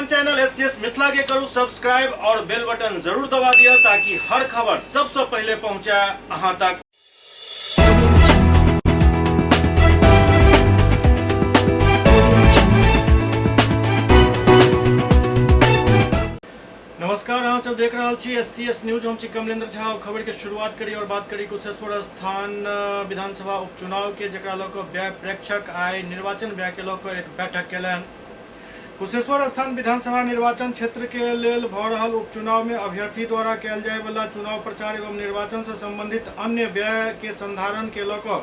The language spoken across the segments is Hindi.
अपन चैनल एससीएस मिथिला के करू सब्सक्राइब और बेल बटन जरूर दबा दिया ताकि हर खबर सबसे पहले पहुंचे अहां तक। नमस्कार, अहाँ सब देख रहा छी एससीएस न्यूज। हम छी कमलेंद्र झा। खबर के शुरुआत करी और बात करी कुशेश्वर स्थान विधानसभा उपचुनाव के, जकरा लोक व्यय प्रेक्षक आइ निर्वाचन व्यय के लोक एक बैठक केलन। कुशेश्वर स्थान विधानसभा निर्वाचन क्षेत्र के लेल भ रहल उपचुनाव में अभ्यर्थी द्वारा कयल जाय वाला चुनाव प्रचार एवं निर्वाचन से संबंधित अन्य व्यय के संधारण के लऽ कऽ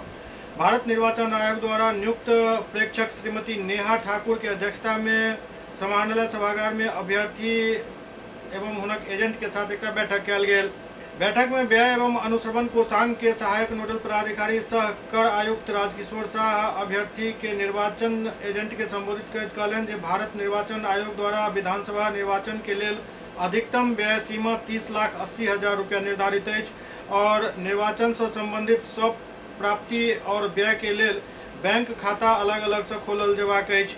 भारत निर्वाचन आयोग द्वारा नियुक्त प्रेक्षक श्रीमती नेहा ठाकुर के अध्यक्षता में समाहरणालय सभागार में अभ्यर्थी एवं हुनक एजेंट के साथ एक बैठक कयल गेल। बैठक में व्यय एवं अनुश्रवण कोषांग के सहायक नोडल पदाधिकारी सह कर आयुक्त राजकिशोर शाह अभ्यर्थी के निर्वाचन एजेंट के संबोधित करैत कहलनि जे भारत निर्वाचन आयोग द्वारा विधानसभा निर्वाचन के लेल अधिकतम व्यय सीमा 30,80,000 रुपया निर्धारित अछि और निर्वाचन से संबंधित सब प्राप्ति और व्यय के लेल बैंक खाता अलग अलग से खोलल जेबाक अछि।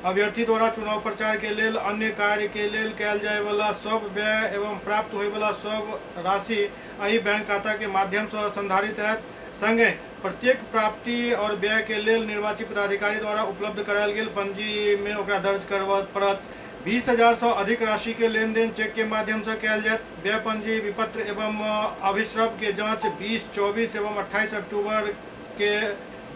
अभ्यर्थी द्वारा चुनाव प्रचार के लेल अन्य कार्य के लेल कयल जाय वाला सब व्यय एवं प्राप्त होय वाला सब राशि एहि बैंक खाता के माध्यम से संधारित हैत। संगे प्रत्येक प्राप्ति और व्यय के लेल निर्वाचित पदाधिकारी द्वारा उपलब्ध करायल गेल पंजी में ओकरा दर्ज करबऽ पड़त। 20,000 से अधिक राशि के लेन देन चेक के माध्यम से कयल जायत। व्यय पंजी विपत्र एवं अभिश्रव के जाँच 20, 24 एवं 28 अक्टूबर के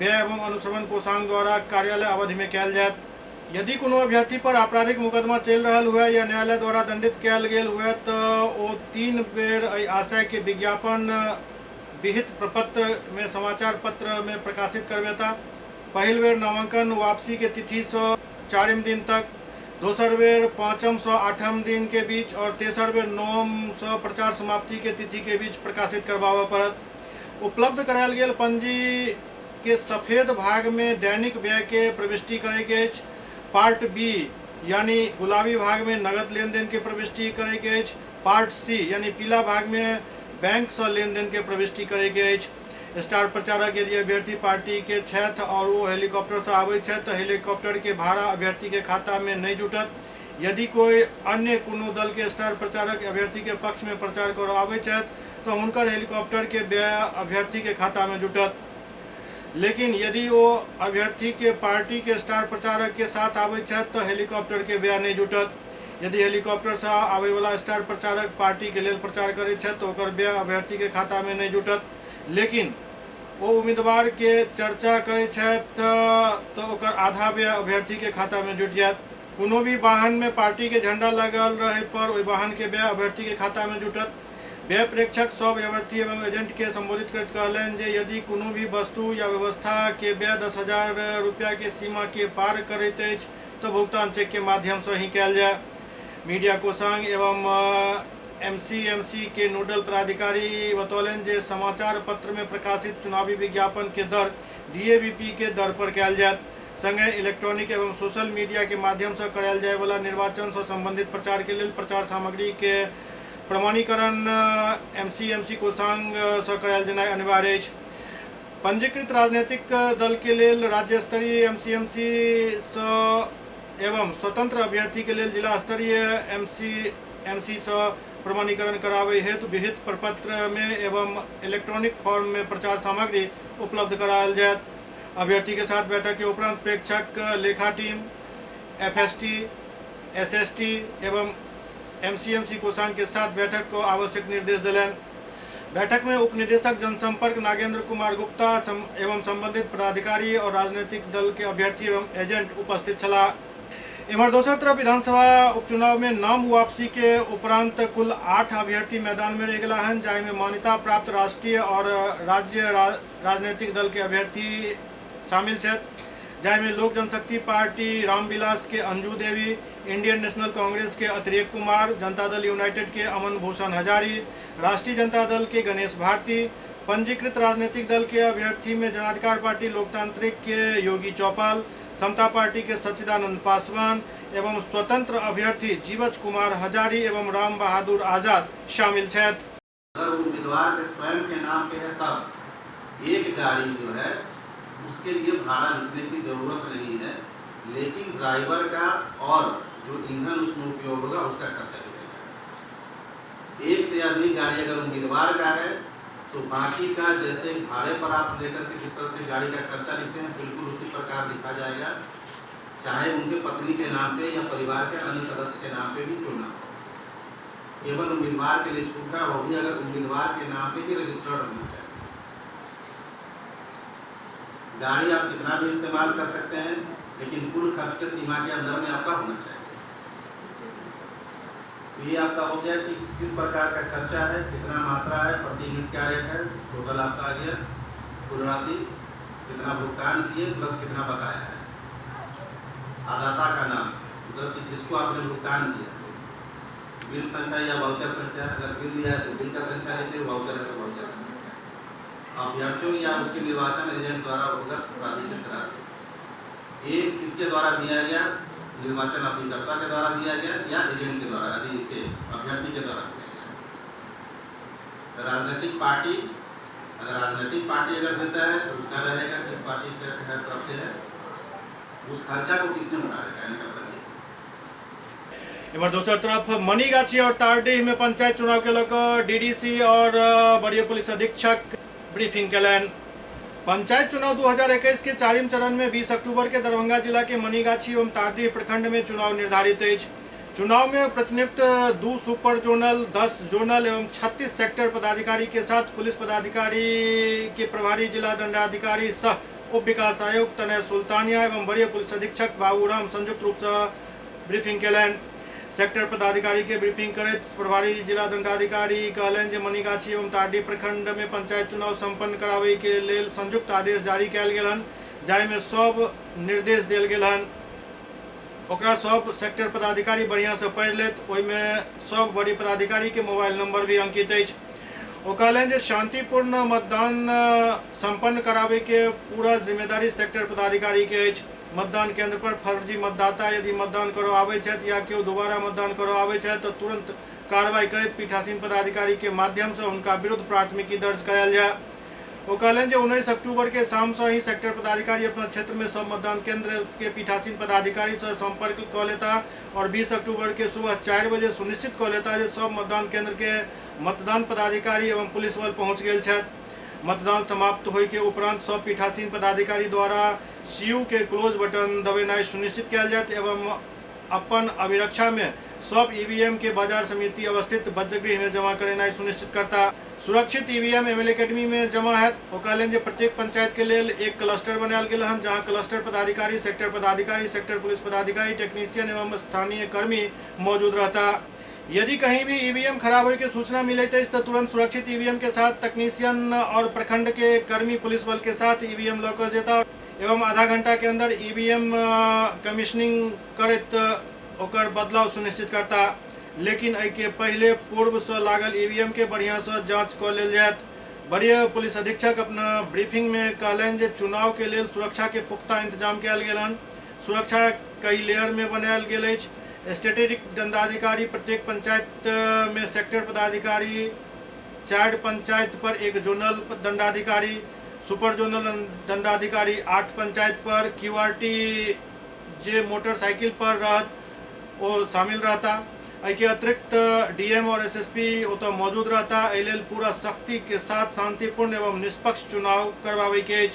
व्यय एवं अनुश्रवण कोषांग द्वारा कार्यालय अवधि में कयल जायत। यदि कोनो अभ्यर्थी पर आपराधिक मुकदमा चल रहा हुए या न्यायालय द्वारा दंडित कयल गेल हुए तो वो 3 बेर आशय के विज्ञापन विहित प्रपत्र में समाचार पत्र में प्रकाशित करवेता। पहिल बेर नामांकन वापसी के तिथि से 4 दिन तक, दोसर बेर 5 से 8 दिन के बीच और तेसर बेर 9 से प्रचार समाप्ति के तिथि के बीच प्रकाशित करवाबऽ पड़त। उपलब्ध करायल गेल पंजी के सफेद भाग में दैनिक व्यय के प्रविष्टि करे के अछि। पार्ट बी यानी गुलाबी भाग में नगद लेन देन के प्रविष्टि करे के अछि। पार्ट सी यानी पीला भाग में बैंक से लेन देन के प्रविष्टि करे के अछि। स्टार प्रचारक यदि अभ्यर्थी पार्टी के छथि और वो हेलीकॉप्टर से आबै छथि तो हेलीकॉप्टर के भाड़ा अभ्यर्थी के खाता में नहीं जुटत। यदि कोई अन्य कोनो दल के स्टार प्रचारक अभ्यर्थी के पक्ष में प्रचार कर आबै छथि तो हुनकर हेलीकॉप्टर के व्यय अभ्यर्थी के खाता में जुटत। लेकिन यदि वो अभ्यर्थी के पार्टी के स्टार प्रचारक के साथ आबै छथि तो हेलीकॉप्टर के व्यय नहीं जुटत। यदि हेलीकॉप्टर से आबै वाला स्टार प्रचारक पार्टी के लेल प्रचार करे छथि तो ओकर व्यय अभ्यर्थी के खाता में नहीं जुटत। लेकिन वो उम्मीदवार के चर्चा करे छथि तो ओकर आधा व्यय अभ्यर्थी के खाता में जुट जायत। कोनो भी वाहन में पार्टी के झंडा लगल रहे पर ओहि वाहन के व्यय अभ्यर्थी के खाता में जुटत। व्यय प्रेक्षक सब अभ्यर्थी एवं एजेंट के संबोधित करैत कहलनि जे यदि कोनो भी वस्तु या व्यवस्था के व्यय 10,000 रुपया के सीमा के पार करैत अछि तो भुगतान चेक के माध्यम से ही कयल जाय। मीडिया कोषांग एवं एमसीएमसी के नोडल पदाधिकारी बतौलनि जे समाचार पत्र में प्रकाशित चुनावी विज्ञापन के दर डीएवीपी के दर पर कयल जायत। संगे इलेक्ट्रॉनिक एवं सोशल मीडिया के माध्यम से करायल जाय वाला निर्वाचन से संबंधित प्रचार के लेल प्रचार सामग्री के प्रमाणीकरण एमसीएमसी कोषांग से करायल जेनाइ अनिवार्य अछि। पंजीकृत राजनीतिक दल के लेल राज्य स्तरीय एमसीएमसी से एवं स्वतंत्र अभ्यर्थी के लेल जिला स्तरीय एमसीएमसी से प्रमाणीकरण कराबै हेतु विहित प्रपत्र में एवं इलेक्ट्रॉनिक फॉर्म में प्रचार सामग्री उपलब्ध करायल जायत। अभ्यर्थी के साथ बैठक के उपरांत प्रेक्षक लेखा टीम, एफएसटी, एसएसटी एवं एमसीएमसी कोषांग के साथ बैठक को आवश्यक निर्देश दिलन। बैठक में उप निदेशक जनसंपर्क नागेंद्र कुमार गुप्ता एवं संबंधित पदाधिकारी और राजनीतिक दल के अभ्यर्थी एवं एजेंट उपस्थित छलाह। इमहर दोसर तरफ विधानसभा उपचुनाव में नाम वापसी के उपरांत कुल 8 अभ्यर्थी मैदान में रह गेला हन, जाहि में मान्यता प्राप्त राष्ट्रीय और राज्य राजनीतिक दल के अभ्यर्थी शामिल छथि, जाहि में लोक जनशक्ति पार्टी रामविलास के अंजू देवी, इंडियन नेशनल कांग्रेस के अतिरेक कुमार, जनता दल यूनाइटेड के अमन भूषण हजारी, राष्ट्रीय जनता दल के गणेश भारती, पंजीकृत राजनीतिक दल के अभ्यर्थी में जनाधिकार पार्टी लोकतांत्रिक के योगी चौपाल, समता पार्टी के सच्चिदानंद पासवान एवं स्वतंत्र अभ्यर्थी जीवच कुमार हजारी एवं राम बहादुर आजाद शामिल छथि। अगर उम्मीदवार के स्वयं के नाम पे है तब एक गाड़ी जो है उसके लिए भाड़ा लिखने की जरूरत नहीं है, लेकिन ड्राइवर का और जो ईंधन उसमें उपयोग होगा उसका खर्चा निकलेगा। एक से अधिक गाड़ी अगर उम्मीदवार का है तो बाकी का जैसे भाड़े पर आप लेकर के जिस तरह से गाड़ी का खर्चा लिखते हैं बिल्कुल उसी प्रकार लिखा जाएगा, चाहे उनके पत्नी के नाम पे या परिवार के अन्य सदस्य के नाम पे भी क्यों ना हो। केवल उम्मीदवार के लिए छूट है, वो भी अगर उम्मीदवार के नाम पे ही रजिस्टर्ड होना चाहिए। गाड़ी आप कितना भी इस्तेमाल कर सकते हैं लेकिन कुल खर्च के सीमा के अंदर में आपका होना चाहिए। ये आपका हो गया कि किस प्रकार का खर्चा है, कितना मात्रा है, प्रति यूनिट क्या रेट है, टोटल आपका आ गया, कुल राशि कितना भुगतान किए प्लस कितना बकाया है, आदाता का नाम मतलब कि जिसको आपने भुगतान किया, बिल संख्या या वाउचर संख्या, अगर बिल दिया है तो बिल का संख्या लेते हैं, वाउचर है तो वाउचर का संख्या, अभ्यर्थियों या उसके निर्वाचन एजेंट द्वारा होगा प्राधिकृत राशि। एक किसके द्वारा दिया गया, निर्वाचन अभिकर्ता के द्वारा दिया गया या एजेंट के द्वारा, यदि इसके अभ्यर्थी के द्वारा दिया गया। राजनीतिक पार्टी अगर देता है तो उसका रहेगा किस पार्टी के तरफ से है, उस खर्चा को किसने उठाया। इधर दूसरी तरफ मनीगाछी और तारडीह में पंचायत चुनाव के लेकर डीडीसी और वरीय पुलिस अधीक्षक ब्रीफिंग कलन। पंचायत चुनाव 2021 के चारिम चरण में 20 अक्टूबर के दरभंगा जिला के मनीगाछी एवं तारडीह प्रखंड में चुनाव निर्धारित है। चुनाव में प्रतिनियुक्त 2 सुपर जोनल, 10 जोनल एवं 36 सेक्टर पदाधिकारी के साथ पुलिस पदाधिकारी के प्रभारी जिला दंडाधिकारी सह उप विकास आयुक्त तनय सुल्तानिया एवं वरीय पुलिस अधीक्षक बाबूराम संयुक्त रूप से ब्रीफिंग कलन। सेक्टर पदाधिकारी के ब्रीफिंग करते प्रभारी जिला दंडाधिकारी कहलन जे मनीगाछी एवं तारडीह प्रखंड में पंचायत चुनाव संपन्न करावे के लेल संयुक्त आदेश जारी कयल गेल हन, जाहि में सब निर्देश देल गेल हन। ओकरा सब सेक्टर पदाधिकारी बढ़िया से पढ़ लेत, ओहि में सब बड़ी पदाधिकारी के मोबाइल नंबर भी अंकित अछि। ओ कहलन जे शांतिपूर्ण मतदान संपन्न करावे के पूरा जिम्मेदारी सेक्टर पदाधिकारी के अछि। मतदान केंद्र पर फर्जी मतदाता यदि मतदान करो आवे छथि या केओ दोबारा मतदान करो आवे छथि तो तुरंत कार्रवाई करैत पीठासीन पदाधिकारी के माध्यम से उनका विरुद्ध प्राथमिकी दर्ज करायल जाए। वो कहलन जे 19 अक्टूबर के शाम से ही सेक्टर पदाधिकारी अपना क्षेत्र में सब मतदान केंद्र के पीठासीन पदाधिकारी से संपर्क कर लेता और 20 अक्टूबर के सुबह 4 बजे सुनिश्चित कर लेता जे सब मतदान केंद्र के मतदान पदाधिकारी एवं पुलिस बल पहुँच गेल छथि। मतदान समाप्त होय के उपरांत सब पीठासीन पदाधिकारी द्वारा सीयू के क्लोज बटन दबेनाई सुनिश्चित कयल जायत एवं अपन अभिरक्षा में सब ईवीएम के बाजार समिति अवस्थित वज्रगृह में जमा करेनाई सुनिश्चित करता। सुरक्षित ईवीएम एमएलए अकेडमी में जमा है। ओ कहलन जे प्रत्येक पंचायत के लेल एक क्लस्टर बनायल गेल हन, जहां क्लस्टर पदाधिकारी, सेक्टर पुलिस पदाधिकारी, टेक्नीशियन एवं स्थानीय कर्मी मौजूद रहता। यदि कहीं भी ईवीएम खराब होने की सूचना मिले तो तुरंत सुरक्षित ईवीएम के साथ तकनीशियन और प्रखंड के कर्मी पुलिस बल के साथ ईवीएम लॉक जेता एवं आधा घंटा के अंदर ईवीएम कमीशनिंग करत ओकर बदलाव सुनिश्चित करता। लेकिन के पहले पूर्व से लागल ईवीएम के बढ़िया से जांच कर लेल जायत। वरीय पुलिस अधीक्षक अपना ब्रीफिंग में कहलन जे चुनाव के लेल सुरक्षा के पुख्ता इंतजाम कयल गेल हन। सुरक्षा कई लेयर में बनायल गेल अछि। स्टैटिक दंडाधिकारी प्रत्येक पंचायत में सेक्टर पदाधिकारी, 4 पंचायत पर 1 जोनल दंडाधिकारी, सुपर जोनल दंडाधिकारी 8 पंचायत पर, QRT जे मोटरसाइकिल पर रहत वो शामिल रहता। के अतिरिक्त डीएम और एसएसपी तो मौजूद रहता। एहि पूरा सख्ती के साथ शांतिपूर्ण एवं निष्पक्ष चुनाव करवावे के।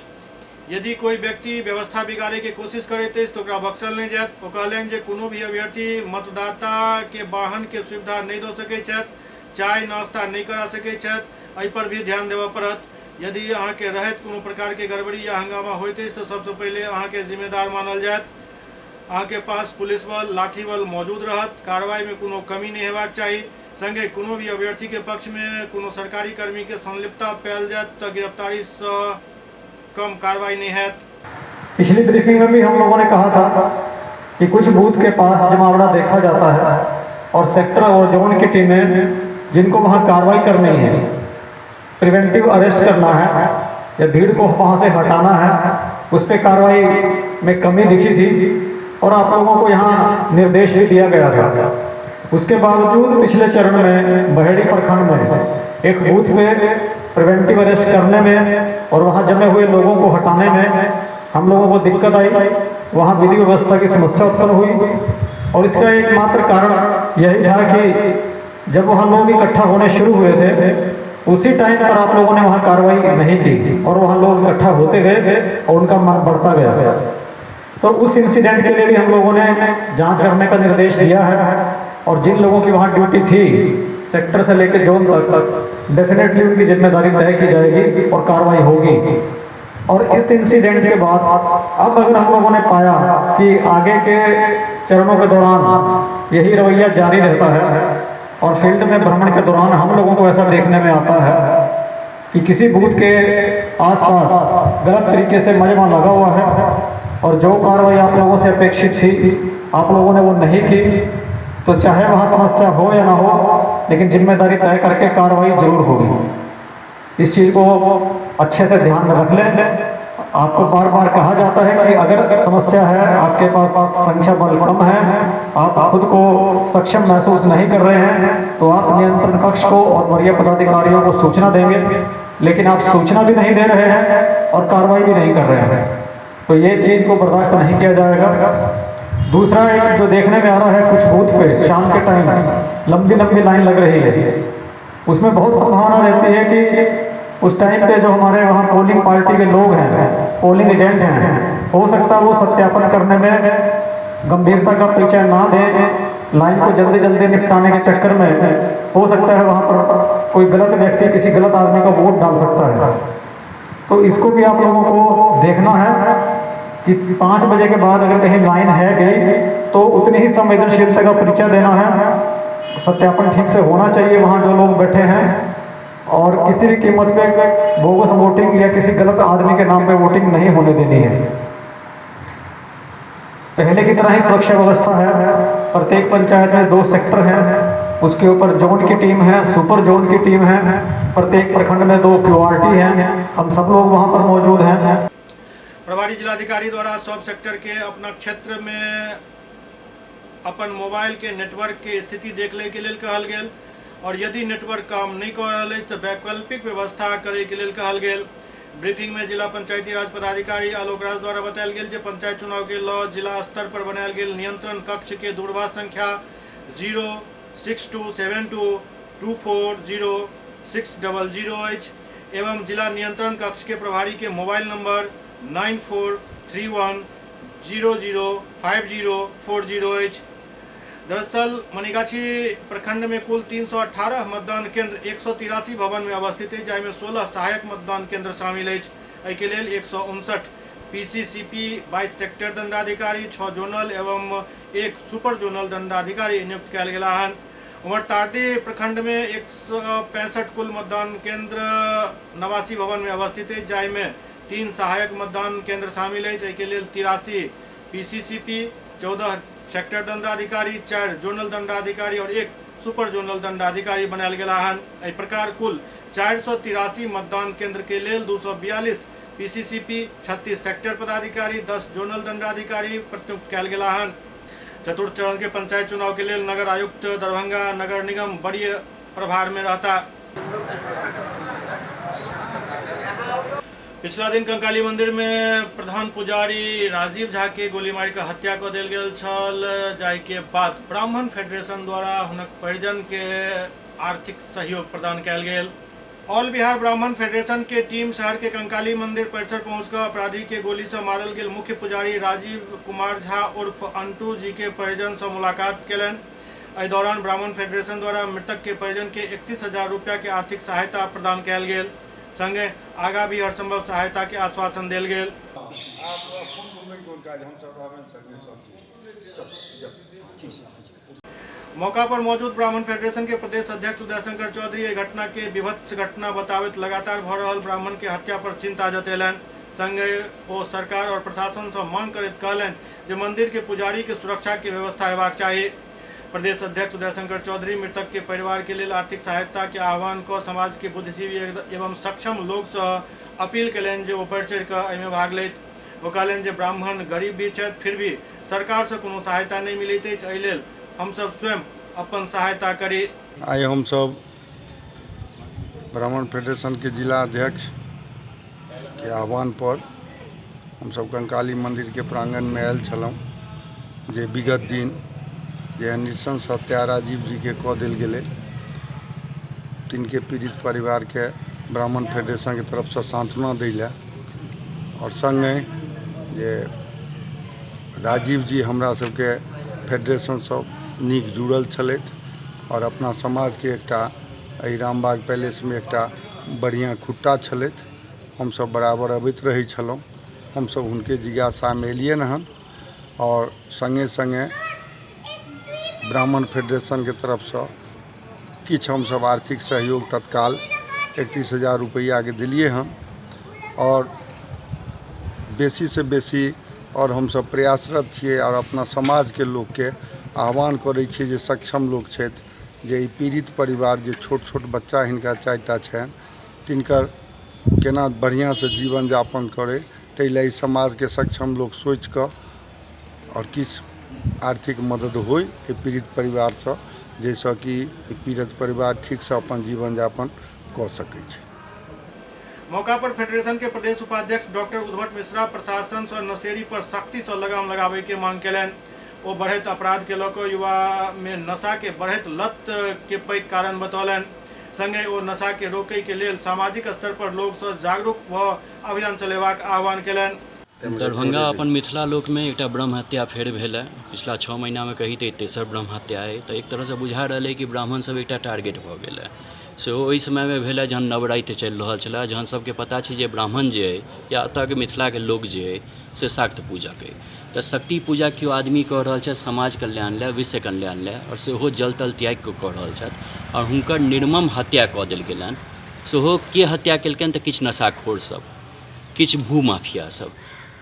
यदि कोई व्यक्ति व्यवस्था बिगाड़े के कोशिश करे तो ओकरा बख्शल नहीं जायत। ओ कहलन जे कोनो भी अभ्यर्थी मतदाता के वाहन के सुविधा नहीं दे सके छथि, चाय नाश्ता नहीं करा सके छथि, एहि पर भी ध्यान देवा पड़त। यदि अहाँ के रहत कोनो प्रकार के गड़बड़ी या हंगामा होते तो सबसे पहले अहाँ के जिम्मेदार मानल जायत। अहाँ के पास पुलिस बल, लाठी बल मौजूद रहत। कार्रवाई में कोनो कमी नहीं हेबाक चाही। संगे कोनो भी अभ्यर्थी के पक्ष में कोनो सरकारी कर्मी के संलिप्तता पायल जायत तो गिरफ्तारी से कम कार्रवाई नहीं है। पिछली ब्रीफिंग में भी हम लोगों ने कहा था कि कुछ बूथ के पास जमावड़ा देखा जाता है और सेक्टर और जोन की टीमें जिनको वहां कार्रवाई करनी है, प्रिवेंटिव अरेस्ट करना है या भीड़ को वहां से हटाना है, उस पर कार्रवाई में कमी दिखी थी और आप लोगों को यहाँ निर्देश भी दिया गया था। उसके बावजूद पिछले चरण में बहेड़ी प्रखंड में एक बूथ पे प्रिवेंटिव अरेस्ट करने में और वहाँ जमे हुए लोगों को हटाने में हम लोगों को दिक्कत आई। वहाँ विधि व्यवस्था की समस्या उत्पन्न हुई और इसका एकमात्र कारण यही था कि जब वहाँ लोग इकट्ठा होने शुरू हुए थे उसी टाइम पर आप लोगों ने वहाँ कार्रवाई नहीं की और वहाँ लोग इकट्ठा होते गए और उनका मन बढ़ता गया। तो उस इंसिडेंट के लिए भी हम लोगों ने जांच करने का निर्देश दिया है और जिन लोगों की वहाँ ड्यूटी थी सेक्टर से लेकर जोन तक डेफिनेटली उनकी जिम्मेदारी तय की जाएगी और कार्रवाई होगी। और इस इंसिडेंट के बाद अब अगर हम लोगों ने पाया कि आगे के चरणों के दौरान यही रवैया जारी रहता है और फील्ड में भ्रमण के दौरान हम लोगों को ऐसा देखने में आता है कि किसी बूथ के आसपास गलत तरीके से मजमा लगा हुआ है और जो कार्रवाई आप लोगों से अपेक्षित थी आप लोगों ने वो नहीं की, तो चाहे वहाँ समस्या हो या ना हो लेकिन जिम्मेदारी तय करके कार्रवाई जरूर होगी। इस चीज़ को अच्छे से ध्यान में रख लें। आपको बार बार कहा जाता है कि अगर समस्या है, आपके पास संख्या बल कम है, आप खुद को सक्षम महसूस नहीं कर रहे हैं तो आप नियंत्रण कक्ष को और वरीय पदाधिकारियों को सूचना देंगे, लेकिन आप सूचना भी नहीं दे रहे हैं और कार्रवाई भी नहीं कर रहे हैं, तो ये चीज़ को बर्दाश्त नहीं किया जाएगा। दूसरा एक जो देखने में आ रहा है, कुछ बूथ पे शाम के टाइम लंबी लंबी लाइन लग रही है, उसमें बहुत संभावना रहती है कि उस टाइम पे जो हमारे वहाँ पोलिंग पार्टी के लोग हैं, पोलिंग एजेंट हैं, हो सकता है वो सत्यापन करने में गंभीरता का परिचय ना दें, लाइन को जल्दी जल्दी निपटाने के चक्कर में हो सकता है वहाँ पर कोई गलत व्यक्ति किसी गलत आदमी का वोट डाल सकता है। तो इसको भी आप लोगों को देखना है कि 5 बजे के बाद अगर कहीं लाइन है गई तो उतनी ही संवेदनशीलता का परिचय देना है, सत्यापन ठीक से होना चाहिए वहाँ जो लोग बैठे हैं, और किसी भी कीमत पे बोगस वोटिंग या किसी गलत आदमी के नाम पे वोटिंग नहीं होने देनी है। पहले की तरह ही सुरक्षा व्यवस्था है, प्रत्येक पंचायत में 2 सेक्टर हैं, उसके ऊपर जोन की टीम है, सुपर जोन की टीम है, प्रत्येक प्रखंड में 2 QRT हैं, हम सब लोग वहाँ पर मौजूद हैं। प्रभारी जिलाधिकारी द्वारा सब सेक्टर के अपना क्षेत्र में अपन मोबाइल के नेटवर्क के स्थिति देखने के लिए कहल गेल और यदि नेटवर्क काम नहीं कर रहा है तो वैकल्पिक व्यवस्था करे के लिए कहल गेल। ब्रीफिंग में जिला पंचायती राज पदाधिकारी आलोक राज द्वारा बतायल गेल जे पंचायत चुनाव के लऽ जिला स्तर पर बनायल गेल नियंत्रण कक्ष के दूरभाष संख्या 06272240600 अछि एवं जिला नियंत्रण कक्ष के प्रभारी के मोबाइल नंबर 9431005040 अछि। दरअसल मनीगाछी प्रखंड में कुल 318 मतदान केंद्र 183 भवन में अवस्थित है, जिसमें 16 सहायक मतदान केंद्र शामिल है। के लिए 159 PCCP 22 सेक्टर दंडाधिकारी 6 जोनल एवं 1 सुपर जोनल दंडाधिकारी नियुक्त किया गया है। उमरताटी प्रखंड में 165 कुल मतदान केंद्र 89 भवन में अवस्थित है, जिसमें 3 सहायक मतदान केंद्र शामिल है। के लिए 83 PCCP 14 सेक्टर दंडाधिकारी 4 जोनल दंडाधिकारी और 1 सुपर जोनल दंडाधिकारी बनायल गया है। इस प्रकार कुल 483 मतदान केंद्र के लिए 242 PCCP 36 सेक्टर पदाधिकारी 10 जोनल दंडाधिकारी प्रतिनियुक्त किया गया है। चतुर्थ चरण के पंचायत चुनाव के लिए नगर आयुक्त दरभंगा नगर निगम बड़ी प्रभार में रहता। पिछला दिन कंकाली मंदिर में प्रधान पुजारी राजीव झा के गोली मार के हत्या कर देल गेल छल, जाय के बाद ब्राह्मण फेडरेशन द्वारा हुनक परिजन के आर्थिक सहयोग प्रदान किया गेल। ऑल बिहार ब्राह्मण फेडरेशन के टीम शहर के कंकाली मंदिर परिसर पहुंचकर अपराधी के गोली से मारल गेल मुख्य पुजारी राजीव कुमार झा उर्फ अंटू जी के परिजन से मुलाकात केलन। एहि दौरान ब्राह्मण फेडरेशन द्वारा मृतक के परिजन के 31,000 रुपया के आर्थिक सहायता प्रदान किया गेल, संगे आगा भी हर संभव सहायता के आश्वासन दिल गेल। मौका पर मौजूद ब्राह्मण फेडरेशन के प्रदेश अध्यक्ष उदय शंकर चौधरी एहि घटना के विभत्स घटना बताबैत लगातार भ रहल ब्राह्मण के हत्या पर चिंता जतेलनि, संगे ओ सरकार और प्रशासन से मांग करैत कहलनि जे मंदिर के पुजारी के सुरक्षा के व्यवस्था हेबाक चाही। प्रदेश अध्यक्ष उदय शंकर चौधरी मृतक के परिवार के लिए आर्थिक सहायता के आह्वान को समाज के बुद्धिजीवी एवं सक्षम लोग से अपील कयलनि जे वो बढ़ चढ़ कऽ एहिमे भाग लेत। वो कहलनि जे ब्राह्मण गरीब भी छथि, फिर भी सरकार से कोनो सहायता नहीं मिलैत अछि, एहि लेल हमसब स्वयं अपन सहायता करी। आइ हमसब ब्राह्मण फेडरेशन के जिला अध्यक्ष के आह्वान पर हमसब कंकाली मंदिर के प्रांगण में आयल छलहुँ जे विगत दिन जे नृशंस हत्या राजीव जी के कऽ देल गेलै, तिनके पीड़ित परिवार के ब्राह्मण फेडरेशन के तरफ से सांत्वना दै लए, और संगे जे राजीव जी हमरा सबके फेडरेशन से नीक जुड़ल छलथि और अपना समाज के एकटा एहि रामबाग पैलेस में एकटा बढ़िया खुट्टा छलथि। हम सब बराबर अबैत रहै छलहुँ, हम सब हुनके जिज्ञासा में एलियन हन, और संगे संगे ब्राह्मण फेडरेशन के तरफ से किछु हम सब आर्थिक सहयोग तत्काल 31,000 रुपया के दिलिए हन, और बेसी से बेसी और हम सब प्रयासरत छियै और अपना समाज के लोग के आह्वान करै छियै जे सक्षम लोग छथि, जे ई पीड़ित परिवार जे छोट छोट बच्चा हिनका 4टा छनि, तिनकर केना बढ़िया से जीवन यापन करे, ताहि लेल समाज के सक्षम लोग सोचि कऽ और किछु आर्थिक मदद होय पीड़ित परिवार से, जैसे कि पीड़ित परिवार ठीक से अपन जीवन यापन कऽ सकै छै। मौका पर फेडरेशन के प्रदेश उपाध्यक्ष डॉक्टर उद्भट मिश्रा प्रशासन से नशेड़ी पर सख्ती से लगाम लगाबे के मांग केलनि। ओ बढ़ैत अपराध के लऽ कऽ युवा में नशा के बढ़ैत लत के पैघ कारण बतौलनि। संगे ओ नशा के रोकै के लेल सामाजिक स्तर पर लोग से जागरूक भ अभियान चलेबाक आह्वान केलनि। दरभंगा अपन मिथिला लोक में एक ब्रह्म हत्या फेर भेल है। पिछला 6 महीना में कही तो तेसर ब्रह्म हत्या है, तो एक तरह से बुझा रहा है कि ब्राह्मण सब एक टारगेट भ गेल है। से ओहि समय में भेल है जहन नवराति चलि रहा छल, जहन सबके पता है जे ब्राह्मण जे है या अतः के मिथिला के लोग जे है से शाक्त पूजा के, तो शक्ति पूजा क्यों आदमी कह रहा है समाज कल्याण ले, विश्व कल्याण ले, और सेहो जल तल त्याग के कह रहा है, और हुनकर निर्मम हत्या कऽ देल गेलनि। सेहो के हत्या केलकनि तऽ किछु नशाखोर सब, किछु भू माफिया सब।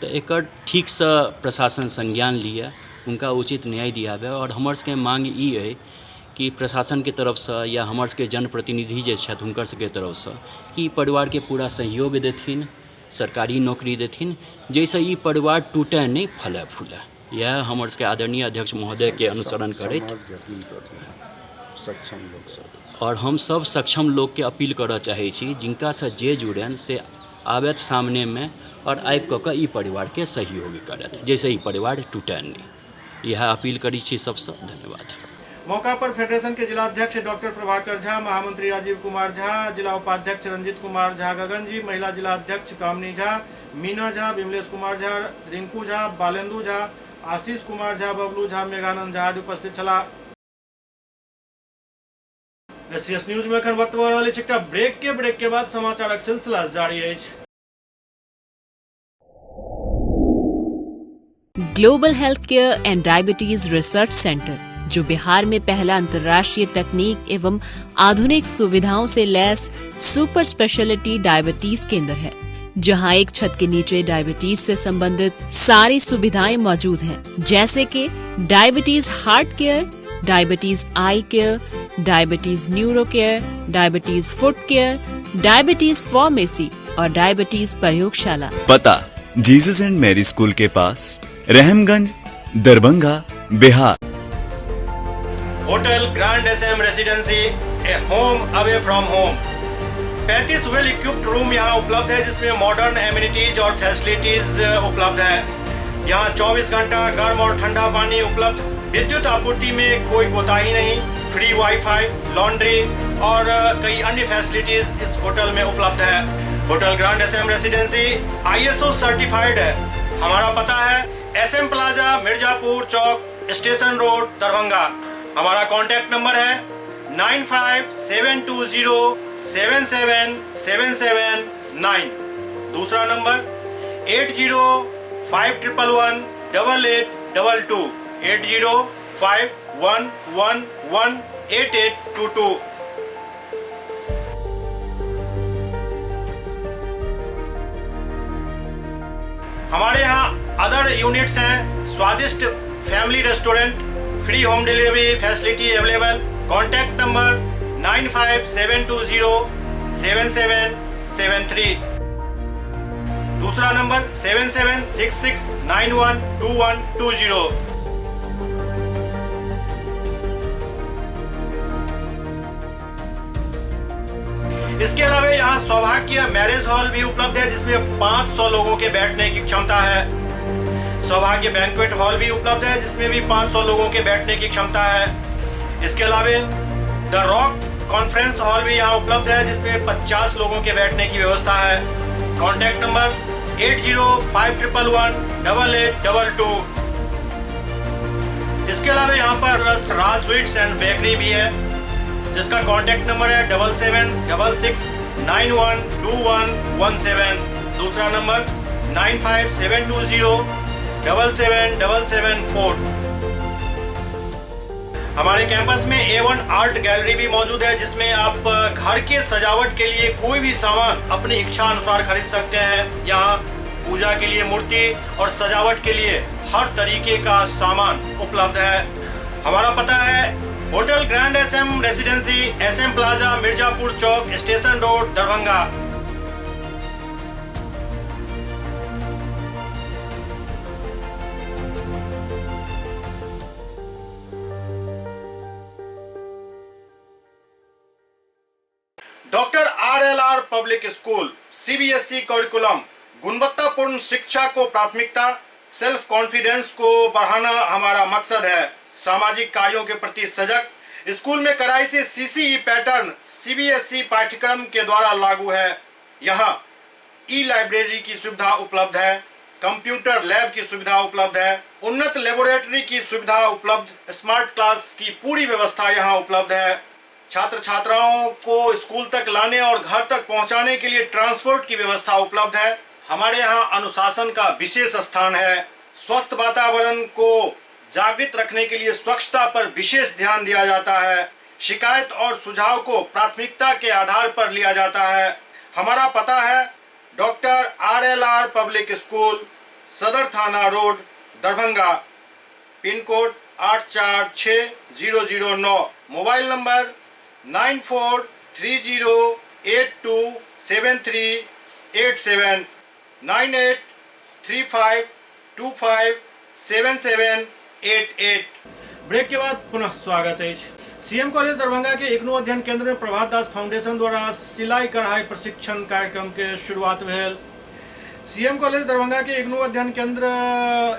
तो एकर ठीक से प्रशासन संज्ञान लिया, उनका उचित न्याय दियावे, और हमर सबके मांग ई है कि प्रशासन के तरफ से या हमर सबके जनप्रतिनिधि जे छथि हुनकर सबके तरफ से कि परिवार के पूरा सहयोग देथिन, सरकारी नौकरी देथिन, जैसे ई परिवार टूटे नहीं फले फूले। यह हमर सबके आदरणीय अध्यक्ष महोदय के अनुसरण करैत सक्षम लोग सब, और हम सब सक्षम लोग के अपील करऽ चाहे छी जिनका से जे जुड़न से आबैत सामने में और आबि कऽ ई परिवार के सहयोग करत, जैसे ई परिवार टूटे नहीं। यह अपील करी छी सबसे। धन्यवाद। मौका पर फेडरेशन के जिलाध्यक्ष डॉक्टर प्रभाकर झा, महामंत्री राजीव कुमार झा, जिला उपाध्यक्ष रंजित कुमार झा गगन जी, महिला जिलाध्यक्ष कामनी झा, मीना झा, विमलेश कुमार झा, रिंकू झा, बालेंदु झा, आशीष कुमार झा, बबलू झा, मेघानंद झा आदि उपस्थित छला। एससीएस न्यूज में एखन वक्त भऽ रहल अछि एकटा ब्रेक के बाद समाचारक सिलसिला जारी अछि। Global health care and diabetes research centre, जो बिहार में पहला अंतर्राष्ट्रीय तकनीक एवं आधुनिक सुविधाओं से लैस सुपर स्पेशलिटी डायबिटीज केंद्र है, जहां एक छत के नीचे डायबिटीज से संबंधित सारी सुविधाएं मौजूद हैं, जैसे कि diabetes heart care, diabetes eye care, diabetes neuro care, diabetes foot care, diabetes pharmacy और डायबिटीज प्रयोगशाला। पता जीसस एंड मैरी स्कूल के पास, Rahamganj, Darbhanga, Bihar. Hotel grand SM residency, a home away from home. 35 well equipped room यहाँ उपलब्ध है, जिसमें मॉडर्न एमिनिटीज और फैसिलिटीज उपलब्ध है। यहाँ 24 घंटा गर्म और ठंडा पानी उपलब्ध, विद्युत आपूर्ति में कोई कोताही नहीं, फ्री वाईफाई, लॉन्ड्री और कई अन्य फैसिलिटीज इस होटल में उपलब्ध है। Hotel grand SM residency ISO certified है। हमारा पता है SM plaza, Mirzapur Chowk, station road, Darbhanga. हमारा कॉन्टैक्ट नंबर है 9572077779। दूसरा नंबर 8051118822, 8051118822। हमारे यहाँ अदर यूनिट्स हैं, स्वादिष्ट family restaurant, free home delivery facility available. Contact number 9572077773। दूसरा नंबर 7766912120। इसके अलावा यहाँ सौभाग्य मैरिज हॉल भी उपलब्ध है, जिसमें 500 लोगों के बैठने की क्षमता है। सौभाग्य बैंक्वेट हॉल भी उपलब्ध है, जिसमें भी 500 लोगों के बैठने की क्षमता है। इसके अलावा द रॉक कॉन्फ्रेंस हॉल भी यहाँ उपलब्ध है, जिसमें 50 लोगों के बैठने की व्यवस्था है। Contact number 8051118822। इसके अलावा यहाँ पर राज स्वीट्स एंड बेकरी भी है, जिसका कॉन्टैक्ट नंबर है 7766912117। दूसरा नंबर 9572077774। हमारे कैंपस में A1 आर्ट गैलरी भी मौजूद है, जिसमें आप घर के सजावट के लिए कोई भी सामान अपनी इच्छा अनुसार खरीद सकते हैं। यहाँ पूजा के लिए मूर्ति और सजावट के लिए हर तरीके का सामान उपलब्ध है। हमारा पता है hotel grand SM residency, SM plaza, Mirzapur Chowk, station road, Darbhanga. Doctor RLR public school CBSE curriculum गुणवत्तापूर्ण शिक्षा को प्राथमिकता, सेल्फ कॉन्फिडेंस को बढ़ाना हमारा मकसद है। सामाजिक कार्यों के प्रति सजग। स्कूल में कड़ाई से CCE पैटर्न CBSE पाठ्यक्रम के द्वारा लागू है। यहाँ ई-लाइब्रेरी की सुविधा उपलब्ध है, कंप्यूटर लैब की सुविधा उपलब्ध है, उन्नत लेबोरेटरी की सुविधा उपलब्ध, स्मार्ट क्लास की पूरी व्यवस्था यहाँ उपलब्ध है। छात्र छात्राओं को स्कूल तक लाने और घर तक पहुंचाने के लिए ट्रांसपोर्ट की व्यवस्था उपलब्ध है। हमारे यहाँ अनुशासन का विशेष स्थान है। स्वस्थ वातावरण को जागृत रखने के लिए स्वच्छता पर विशेष ध्यान दिया जाता है। शिकायत और सुझाव को प्राथमिकता के आधार पर लिया जाता है। हमारा पता है doctor RLR public school, Sadar Thana road, Darbhanga, pin code 846009। Mobile number 9430827387, 9835257788। Break के बाद पुनः स्वागत है। CM कॉलेज दरभंगा के इग्नू अध्ययन केंद्र में प्रभात दास फाउंडेशन द्वारा सिलाई कढ़ाई प्रशिक्षण कार्यक्रम के शुरुआत भेल। CM कॉलेज दरभंगा के इग्नू अध्ययन केंद्र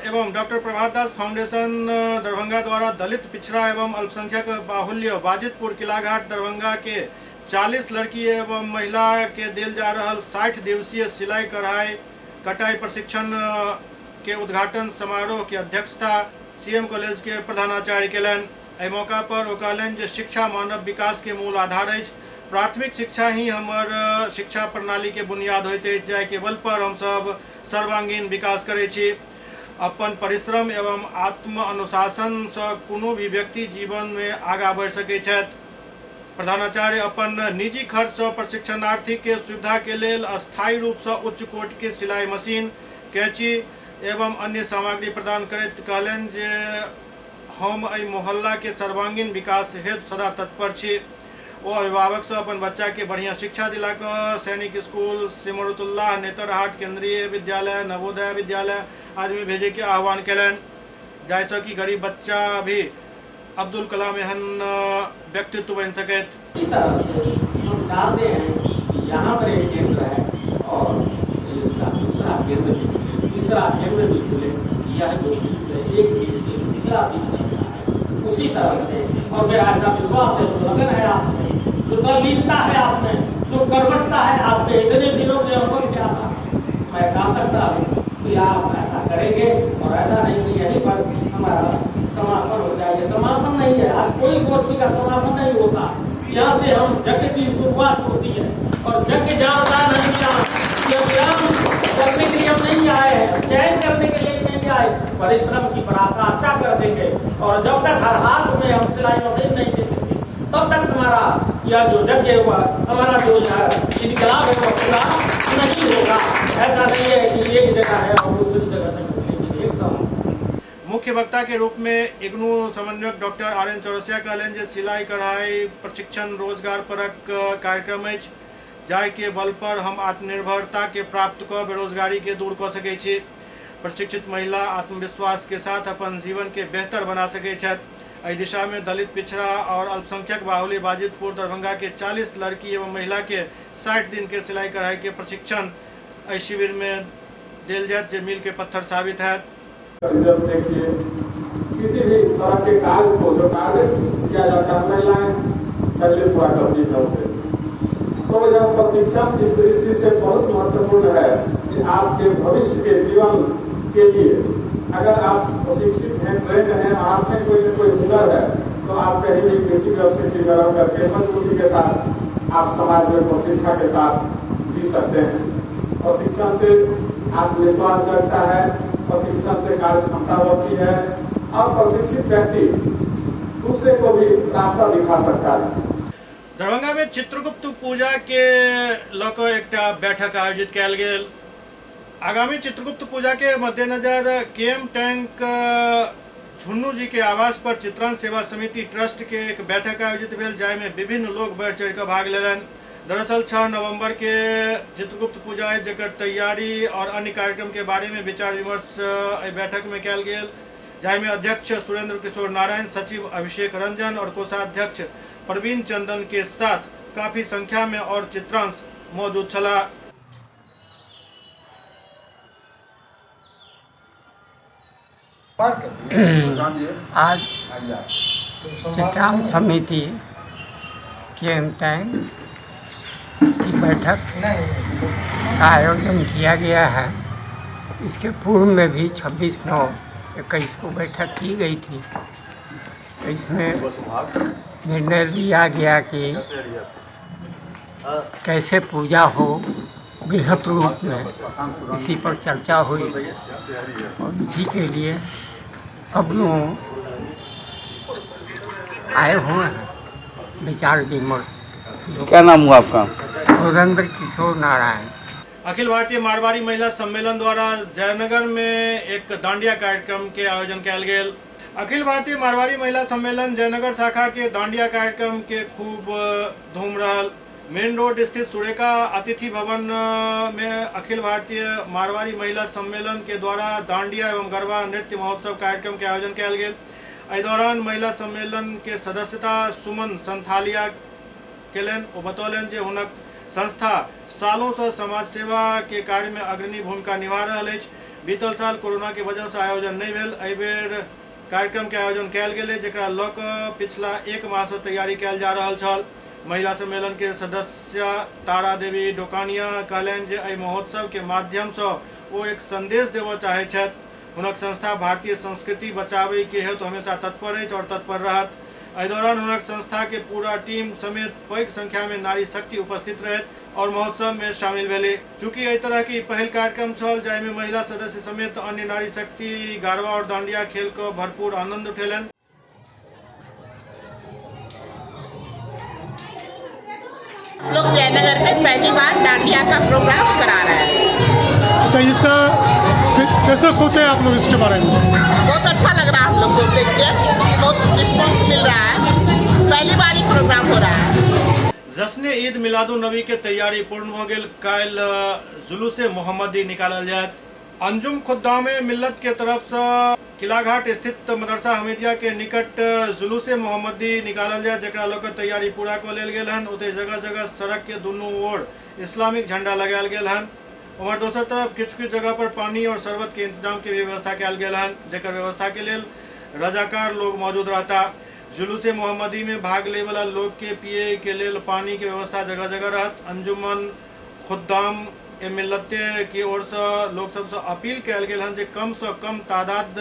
एवं डॉक्टर प्रभात दास फाउंडेशन दरभंगा द्वारा दलित, पिछड़ा एवं अल्पसंख्यक बाहुल्य वाजिदपुर किलाघाट दरभंगा के 40 लड़की एवं महिला के दिल जा रहल 60 दिवसीय सिलाई कढ़ाई कटाई प्रशिक्षण के उद्घाटन समारोह की अध्यक्षता CM कॉलेज के प्रधानाचार्य केलन। एहि मौका पर ओ कहलनि जे शिक्षा मानव विकास के मूल आधार अछि। प्राथमिक शिक्षा ही हमर शिक्षा प्रणाली के बुनियाद होइत अछि, जाहि के बल पर हम सब सर्वांगीण विकास करै छी। अपन परिश्रम एवं आत्म अनुशासन से कोनो भी व्यक्ति जीवन में आगाँ बढ़ि सकै छथि। प्रधानाचार्य अपन निजी खर्च से प्रशिक्षणार्थी के सुविधा के लेल अस्थायी रूप से उच्च कोट के सिलाई मशीन, कैंची एवं अन्य सामग्री प्रदान करैत कहलनि जे हम एहि मोहल्ला के सर्वांगीण विकास हेतु सदा तत्पर छी। ओ अभिभावक से अपन बच्चा के बढ़िया शिक्षा दिला कऽ सैनिक स्कूल, सिमरतुल्लाह, नेतरहाट केंद्रीय विद्यालय, नवोदय विद्यालय आदि में भेजे के आह्वान कयलनि, जाहिसँ कि गरीब बच्चा भी अब्दुल कलाम एहन व्यक्तित्व बन सकैत। इसी तरह से हम चाहते हैं कि यहाँ पर एक केंद्र है और इसका दूसरा केंद्र भी खुले, तीसरा केंद्र भी खुले। यह जो द्वीप है एक द्वीप से दूसरा द्वीप बनता है, उसी तरह से। और मेरा ऐसा विश्वास है, जो लगन है आप में, जो तल्लीनता है आप में, जो कर्मठता है आप में, इतने दिनों में अमल क्या था, मैं कह सकता हूँ कि आप ऐसा करेंगे। और ऐसा नहीं कि यहीं पर हमारा समापन हो जाए। ये समापन नहीं है, आज कोई गोष्ठी का समापन नहीं होता। यहाँ से हम यज्ञ की शुरुआत होती है और यज्ञ जानता नहीं करने के लिए हम नहीं आए हैं, चयन करने के लिए नहीं आए, परिश्रम की पराकाष्ठा कर देंगे। और जब तक हर हाथ में हम सिलाई मशीन नहीं देंगे, तब तक हमारा यह जो यज्ञ हुआ, हमारा जो इनकलाब है वो पूरा नहीं होगा। ऐसा नहीं है कि एक जगह है और दूसरी जगह नहीं, एक समय। मुख्य वक्ता के रूप में इग्नू समन्वयक डॉक्टर RN चौरसिया कहलनि जे सिलाई कढ़ाई प्रशिक्षण रोजगार परक कार्यक्रम अछि, जाहि के बल पर हम आत्मनिर्भरता के प्राप्त कऽ बेरोजगारी के दूर कऽ सकै छी। प्रशिक्षित महिला आत्मविश्वास के साथ अपन जीवन के बेहतर बना सकै छथि। एहि दिशा में दलित, पिछड़ा और अल्पसंख्यक बाहुल्य वाजिदपुर दरभंगा के 40 लड़की एवं महिला के 60 दिन के सिलाई कढ़ाई के प्रशिक्षण एहि शिविर में देल जायत, जे मील के पत्थर साबित है। रिजल्ट देखिए, किसी भी तरह के कार्य को जो कार्य किया जाता है महिलाएं पहले पूरा करती है उसे। तो यह प्रशिक्षण इस दृष्टि से बहुत महत्वपूर्ण है कि आपके भविष्य के जीवन के लिए अगर आप प्रशिक्षित हैं, ट्रेंड हैं, आप में कोई न कोई हुनर है, तो आप कहीं भी किसी भी स्थिति में रह करके मजबूती के साथ आप समाज में प्रतिष्ठा के साथ जी सकते हैं। प्रशिक्षण से आत्मविश्वास बढ़ता है, प्रशिक्षण से कार्य क्षमता बढ़ती है और प्रशिक्षित व्यक्ति दूसरे को भी रास्ता दिखा सकता है। दरभंगा में चित्रगुप्त पूजा के लऽ कऽ एकटा बैठक आयोजित कयल गेल। आगामी चित्रगुप्त पूजा के मद्देनजर केएम टैंक झुन्नू जी के आवास पर चित्रांश सेवा समिति ट्रस्ट के एक बैठक आयोजित भेल, जाहिमे विभिन्न लोग बढ़ चढ़ कऽ भाग लेलनि। दरअसल 6 नवंबर के चित्रगुप्त पूजा है, जकर तैयारी और अन्य कार्यक्रम के बारे में विचार विमर्श बैठक में कयल गेल, जाहिमे अध्यक्ष सुरेंद्र किशोर नारायण, सचिव अभिषेक रंजन और कोषाध्यक्ष प्रवीण चंदन के साथ काफी संख्या में और चित्रांश मौजूद छला। आज चित्रांश समिति केएम टैंक की बैठक का आयोजन किया गया है। इसके पूर्व में भी 26/9/21 को बैठक की गई थी। इसमें निर्णय लिया गया कि कैसे पूजा हो बृहत रूप में, इसी पर चर्चा हुई और इसी के लिए सब लोग आए हुए हैं विचार विमर्श। क्या नाम हुआ आपका? सुरेंद्र किशोर नारायण। अखिल भारतीय मारवाड़ी महिला सम्मेलन द्वारा जयनगर में एक दांडिया कार्यक्रम के आयोजन कयल गेल। अखिल भारतीय मारवाड़ी महिला सम्मेलन जयनगर शाखा के दांडिया कार्यक्रम के खूब धूम रहल। मेन रोड स्थित सुरेखा अतिथि भवन में अखिल भारतीय मारवाड़ी महिला सम्मेलन के द्वारा दांडिया एवं गरबा नृत्य महोत्सव कार्यक्रम के आयोजन कयल गेल। एहि दौरान महिला सम्मेलन के सदस्यता सुमन संथालिया केलनि। ओ बतौलनि जे हुनक संस्था सालों से समाज सेवा के कार्य में अग्रणी भूमिका निभा रहल अछि। बीतल साल कोरोना के वजह से आयोजन नहीं भेल। एहि बेर कार्यक्रम के आयोजन कयल गेलै, जेकरा लऽ कऽ पिछला 1 माह से तैयारी कयल जा रहल छल। महिला सम्मेलन के सदस्य तारा देवी डोकानिया कहलनि जे एहि महोत्सव के माध्यम से वो एक संदेश देबऽ चाहै छथि। हुनक संस्था भारतीय संस्कृति बचाबै के हेतु हमेशा तत्पर अछि और तत्पर रहत। एहि दौरान हुनक संस्था के पूरा टीम समेत पैघ संख्या में नारी शक्ति उपस्थित रहत और महोत्सव में शामिल भेले। चूँकि एहि तरह की पहल कार्यक्रम छल, जाहिमे महिला सदस्य समेत अन्य नारी शक्ति गरबा और दांडिया खेल को भरपूर आनंद उठेलनि। लोग जयनगर में पहली बार डांडिया का प्रोग्राम करा रहे हैं। अच्छा, इसका कैसे सोचे आप लोग इसके बारे में? बहुत अच्छा लग रहा है हम लोग को देख के, बहुत रिस्पॉन्स मिल रहा है। पहली बार ही प्रोग्राम हो रहा है। जश्न ईद मिलादुन नबी के तैयारी पूर्ण भ गेल। काल्हि जुलूसे मोहम्मदी निकालल जायत। अंजुम खुद्दाम मिल्लत के तरफ से किलाघाट स्थित मदरसा हमीदिया के निकट जुलूसे मोहम्मदी निकालल जाए, जकरा लऽ कऽ तैयारी पूरा कऽ लेल गेल हन। ओतय जगह जगह सड़क के दुनू ओर इस्लामिक झंडा लगायल गेल हन। उमर दोसर तरफ किछु किछु जगह पर पानी और शरबत के इंतजाम के भी व्यवस्था कयल गेल हन, जेकर व्यवस्था के लेल रजाकार लोग मौजूद रहता। जुलूसे मोहम्मदी में भाग ले वाला लोग के पिए के लेल पानी के व्यवस्था जगह जगह रहत। अंजुमन खुद्दाम मिल्लत की ओर से लोग सबसे अपील कयल गेल हन जे कम से कम तादाद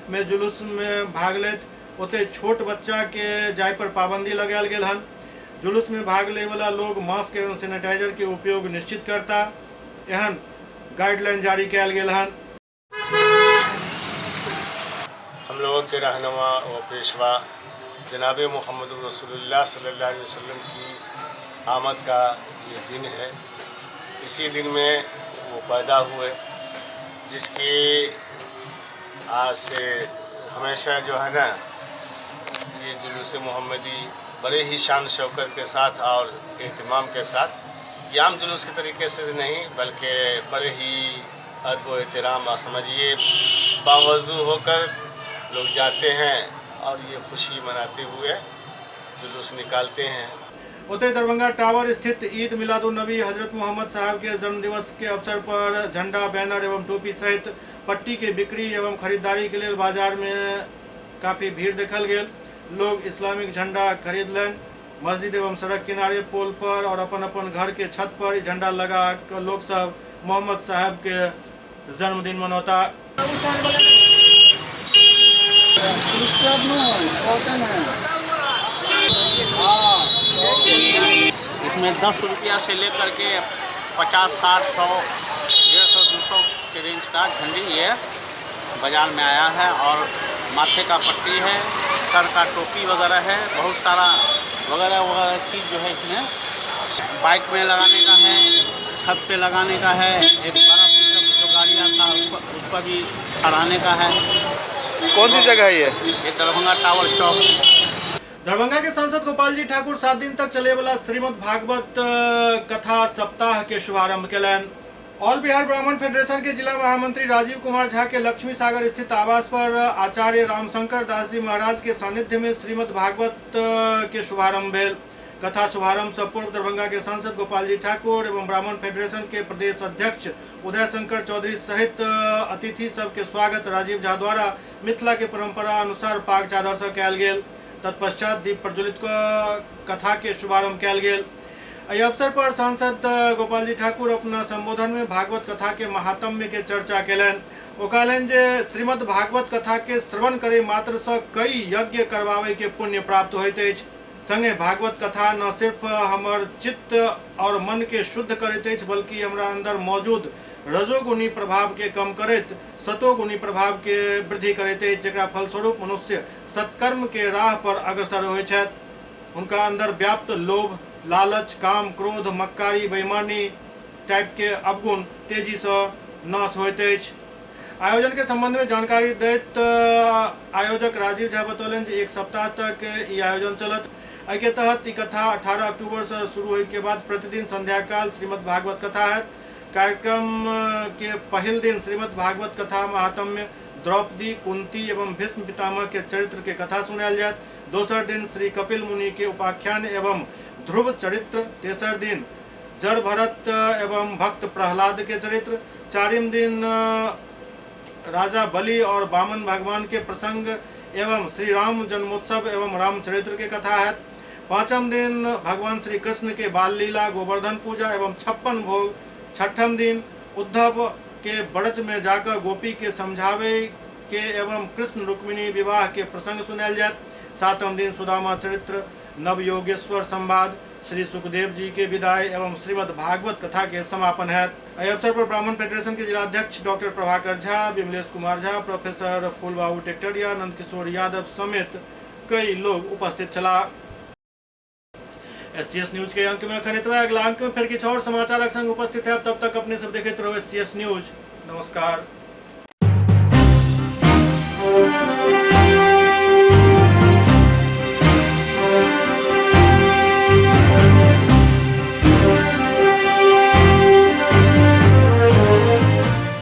में जुलूस में भाग लेत। ओते छोट बच्चा के जाय पर पाबंदी लगायल गेल हन। जुलूस में भाग ले वाला लोग मास्क एवं सैनिटाइजर के उपयोग निश्चित करता, एहन गाइडलाइन जारी कयल गेल हन। हम लोगों के रहनुमा व पेशवा जनाब मोहम्मद रसूलुल्लाह सल्लल्लाहु अलैहि वसल्लम की आमद का ये दिन है। इसी दिन में वो पैदा हुए, जिसकी आज से हमेशा जो है ना, ये जुलूस मोहम्मदी बड़े ही शान शौकत के साथ और एहतमाम के साथ, ये आम जुलूस के तरीके से नहीं बल्कि बड़े ही अदब व एहतराम समझिए बावजू होकर लोग जाते हैं और ये खुशी मनाते हुए जुलूस निकालते हैं। उतरे दरभंगा टावर स्थित ईद मिलादुन नबी हजरत मोहम्मद साहब के जन्मदिवस के अवसर पर झंडा, बैनर एवं टोपी सहित पट्टी के बिक्री एवं खरीदारी के लिए बाजार में काफ़ी भीड़ देखल गेल। लोग इस्लामिक झंडा खरीद लेन। मस्जिद एवं सड़क किनारे, पोल पर और अपन अपन घर के छत पर ई झंडा लगा कर लोग सब मोहम्मद साहब के जन्मदिन मनौता। इसमें 10 रुपया से लेकर के 50, 60, 100, 150, 200 के रेंज का झंडी ये बाज़ार में आया है। और माथे का पट्टी है, सर का टोपी वगैरह है, बहुत सारा वगैरह चीज़ जो है इसमें बाइक में लगाने का है, छत पे लगाने का है, एक बड़ा पिकअप जो गाड़ी आता है उस पर भी खड़ाने का है। कौन सी जगह है ये? दरभंगा टावर चौक। दरभंगा के सांसद गोपाल जी ठाकुर 7 दिन तक चले वाला श्रीमद् भागवत कथा सप्ताह के शुभारंभ केलन। ऑल बिहार ब्राह्मण फेडरेशन के जिला महामंत्री राजीव कुमार झा के लक्ष्मी सागर स्थित आवास पर आचार्य रामशंकर दास जी महाराज के सानिध्य में श्रीमद् भागवत के शुभारंभ भेल। कथा शुभारंभ से पूर्व दरभंगा के सांसद गोपाल जी ठाकुर एवं ब्राह्मण फेडरेशन के प्रदेश अध्यक्ष उदय शंकर चौधरी सहित अतिथि सबके स्वागत राजीव झा द्वारा मिथिला के परंपरा अनुसार पाग चादर से कयल गेल। तत्पश्चात दीप प्रज्वलित कथा के शुभारंभ कयल गेल। एहि अवसर पर सांसद गोपाल जी ठाकुर अपना संबोधन में भागवत कथा के महात्म्य के चर्चा केलन। ओ कहलन जे श्रीमद् भागवत कथा के श्रवण करे मात्र से कई यज्ञ करवावे के पुण्य प्राप्त होइत अछि। संगे भागवत कथा न सिर्फ हमर चित्त और मन के शुद्ध करैत अछि बल्कि हमरा अंदर मौजूद रजोगुणी प्रभाव के कम करैत सतोगुणी प्रभाव के वृद्धि करैत अछि, जेकरा फलस्वरूप मनुष्य सत्कर्म के राह पर अग्रसर होइत छथि। उनका अंदर व्याप्त लोभ, लालच, काम, क्रोध, मक्कारी, बेईमानी टाइप के अवगुण तेजी से नाश होइत अछि। आयोजन के संबंध में जानकारी दैत आयोजक राजीव झा बतौलन जे 1 सप्ताह तक ई आयोजन चलत। एहि के तहत ई कथा 18 अक्टूबर से शुरू होए के बाद प्रतिदिन संध्या काल श्रीमद् भागवत कथा है। कार्यक्रम के पहल दिन श्रीमद् भागवत कथा महात्म्य, द्रौपदी, कुंती एवं भीष्म पितामह के चरित्र के कथा सुनायल जायत। दोसर दिन श्री कपिल मुनि के उपाख्यान एवं ध्रुव चरित्र। तेसर दिन जड़ भरत एवं भक्त प्रहलाद के चरित्र। चारिम दिन राजा बलि और वामन भगवान के प्रसंग एवं श्री राम जन्मोत्सव एवं रामचरित्र के कथा है। पांचम दिन भगवान श्री कृष्ण के बाल लीला, गोवर्धन पूजा एवं 56 भोग। छठम दिन उद्धव के बड़च में जाकर गोपी के समझावे के एवं कृष्ण रुक्मिणी विवाह के प्रसंग सुनायल जात। सातम दिन सुदामा चरित्र, नव योगेश्वर संवाद, श्री सुखदेव जी के विदाई एवं श्रीमद् भागवत कथा के समापन है। इस अवसर पर ब्राह्मण फेडरेशन के जिलाध्यक्ष डॉक्टर प्रभाकर झा, विमलेश कुमार झा, प्रोफेसर फूलबाबू टेक्टरिया, नंद किशोर यादव समेत कई लोग उपस्थित छला। SCS न्यूज के अंक में अखन इतना। अगला अंक में फिर किछु और समाचार संग उपस्थित है। तब तक अपने सब देखते रहो SCS न्यूज। नमस्कार।